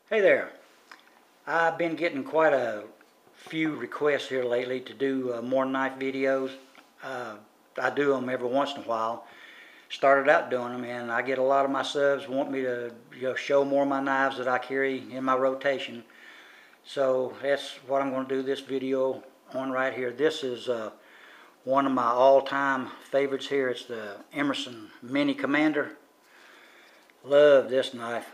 Hey there. I've been getting quite a few requests here lately to do more knife videos. I do them every once in a while. Started out doing them, and I get a lot of my subs want me to show more of my knives that I carry in my rotation. So that's what I'm going to do this video on right here. This is one of my all-time favorites here. It's the Emerson Mini-Commander. Love this knife.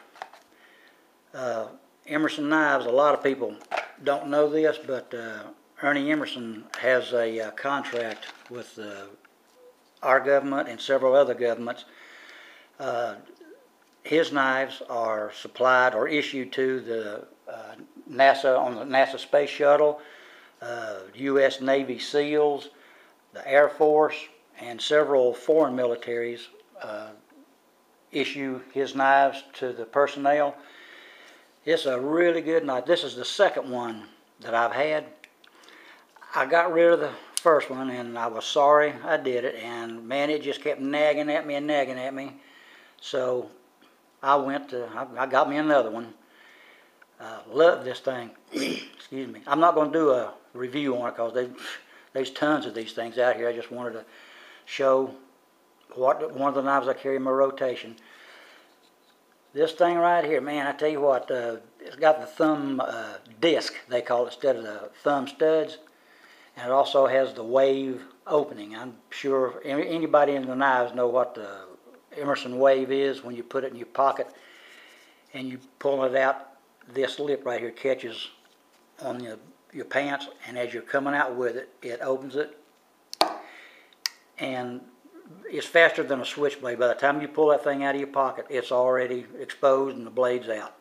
Emerson knives, a lot of people don't know this, but Ernie Emerson has a contract with our government and several other governments. His knives are supplied or issued to the NASA on the NASA Space Shuttle, U.S. Navy SEALs, the Air Force, and several foreign militaries issue his knives to the personnel. It's a really good knife. This is the second one that I've had. I got rid of the first one, and I was sorry I did it. And man, it just kept nagging at me and nagging at me. So I got me another one. Love this thing. Excuse me. I'm not going to do a review on it because there's tons of these things out here. I just wanted to show one of the knives I carry in my rotation. This thing right here, man, I tell you what, it's got the thumb disc, they call it, instead of the thumb studs. And it also has the wave opening. I'm sure anybody in the knives know what the Emerson Wave is. When you put it in your pocket and you pull it out, this lip right here catches on your pants, and as you're coming out with it, it opens it. And it's faster than a switchblade. By the time you pull that thing out of your pocket, it's already exposed and the blade's out.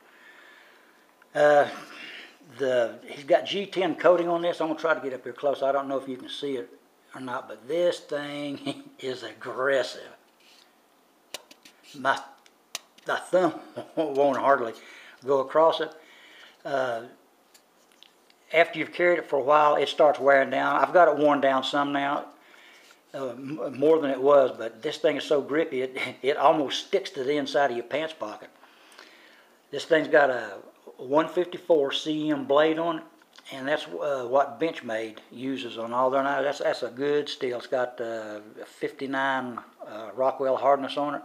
He's got G10 coating on this. I'm going to try to get up here close. I don't know if you can see it or not, but this thing is aggressive. My thumb won't hardly go across it. After you've carried it for a while, it starts wearing down. I've got it worn down some now. More than it was, but this thing is so grippy it almost sticks to the inside of your pants pocket. This thing's got a 154 CM blade on it, and that's what Benchmade uses on all their knives. That's a good steel. It's got 59 Rockwell hardness on it.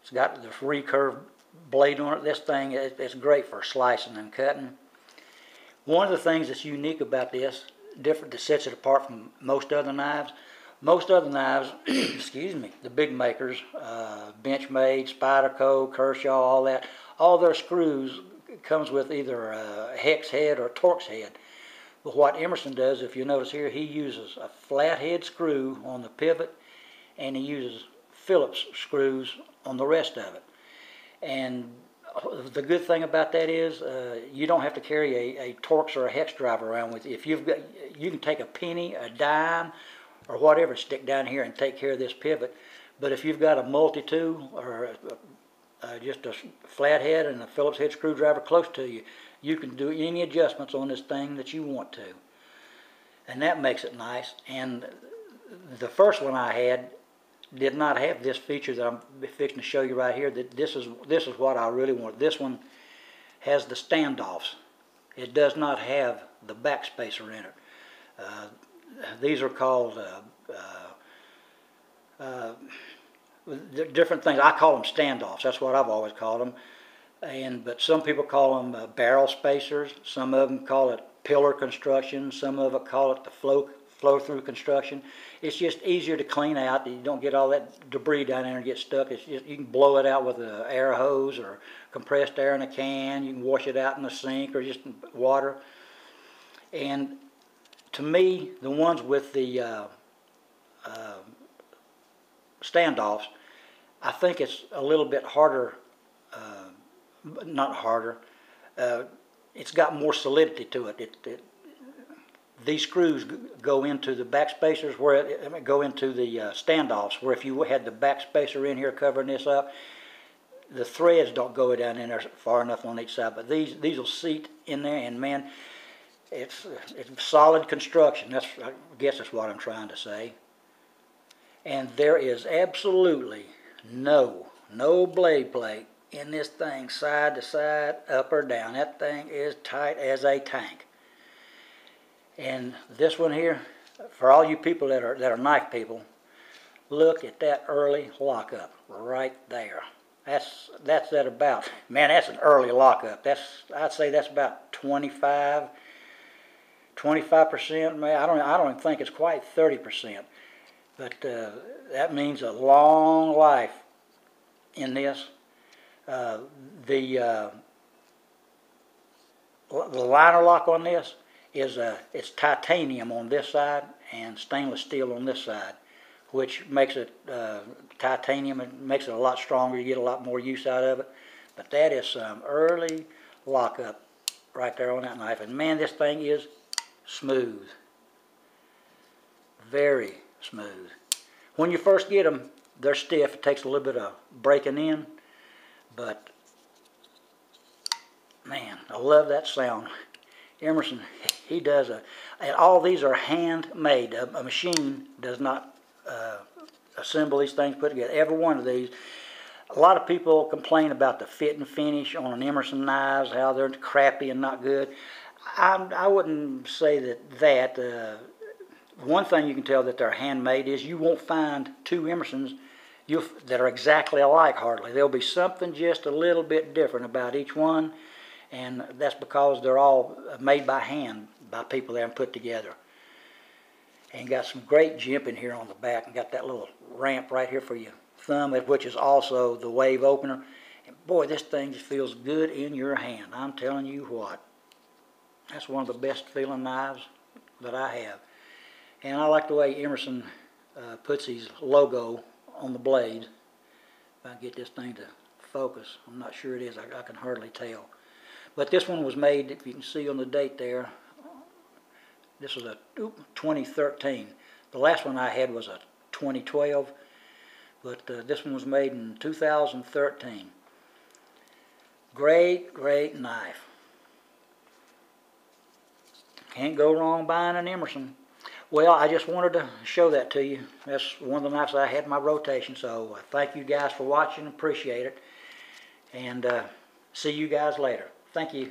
It's got the recurve blade on it. This thing, it's great for slicing and cutting. One of the things that's unique about this, different that sets it apart from most other knives, excuse me, the big makers, Benchmade, Spyderco, Kershaw, all that, all their screws comes with either a hex head or a Torx head. But what Emerson does, if you notice here, he uses a flathead screw on the pivot, and he uses Phillips screws on the rest of it. And the good thing about that is you don't have to carry a Torx or a hex drive around with you. If you've got, you can take a penny, a dime, or whatever, stick down here and take care of this pivot. But if you've got a multi-tool or just a flathead and a Phillips head screwdriver close to you, you can do any adjustments on this thing that you want to. And that makes it nice. And the first one I had did not have this feature that I'm fixing to show you right here. That this is what I really want. This one has the standoffs. It does not have the backspacer in it. These are called different things. I call them standoffs. That's what I've always called them. But some people call them barrel spacers. Some of them call it pillar construction. Some of it call it the flow-through construction. It's just easier to clean out. You don't get all that debris down there and get stuck. It's just, you can blow it out with an air hose or compressed air in a can. You can wash it out in the sink or just water. And to me, the ones with the standoffs, I think it's a little bit harder, not harder, it's got more solidity to it. These screws go into the backspacers, go into the standoffs, where if you had the backspacer in here covering this up, the threads don't go down in there far enough on each side, but these will seat in there, and man, it's solid construction. I guess that's what I'm trying to say. And there is absolutely no blade plate in this thing side to side, up or down. That thing is tight as a tank. And this one here, for all you people that are knife people, look at that early lockup right there. That's at about, man, that's an early lockup. I'd say that's about 25%. Man, I don't even think it's quite 30%. But that means a long life in this. The liner lock on this is it's titanium on this side and stainless steel on this side, which makes it titanium. It makes it a lot stronger. You get a lot more use out of it. But that is some early lockup right there on that knife. And man, this thing is smooth. Very smooth. When you first get them, they're stiff. It takes a little bit of breaking in. But man, I love that sound. Emerson, he does and all these are handmade. A machine does not assemble these things, put together. Every one of these. A lot of people complain about the fit and finish on an Emerson knives, how they're crappy and not good. I wouldn't say that. One thing you can tell that they're handmade is you won't find two Emersons that are exactly alike hardly. There'll be something just a little bit different about each one, and that's because they're all made by hand by people that are put together. And got some great jimping here on the back, and got that little ramp right here for your thumb, which is also the Wave Opener. And boy, this thing just feels good in your hand. I'm telling you what. That's one of the best feeling knives that I have. And I like the way Emerson puts his logo on the blade. If I can get this thing to focus, I'm not sure it is. I can hardly tell. But this one was made, if you can see on the date there, this was a 2013. The last one I had was a 2012, but this one was made in 2013. Great, great knife. Can't go wrong buying an Emerson. Well, I just wanted to show that to you. That's one of the knives I had in my rotation. So thank you guys for watching. Appreciate it. And see you guys later. Thank you.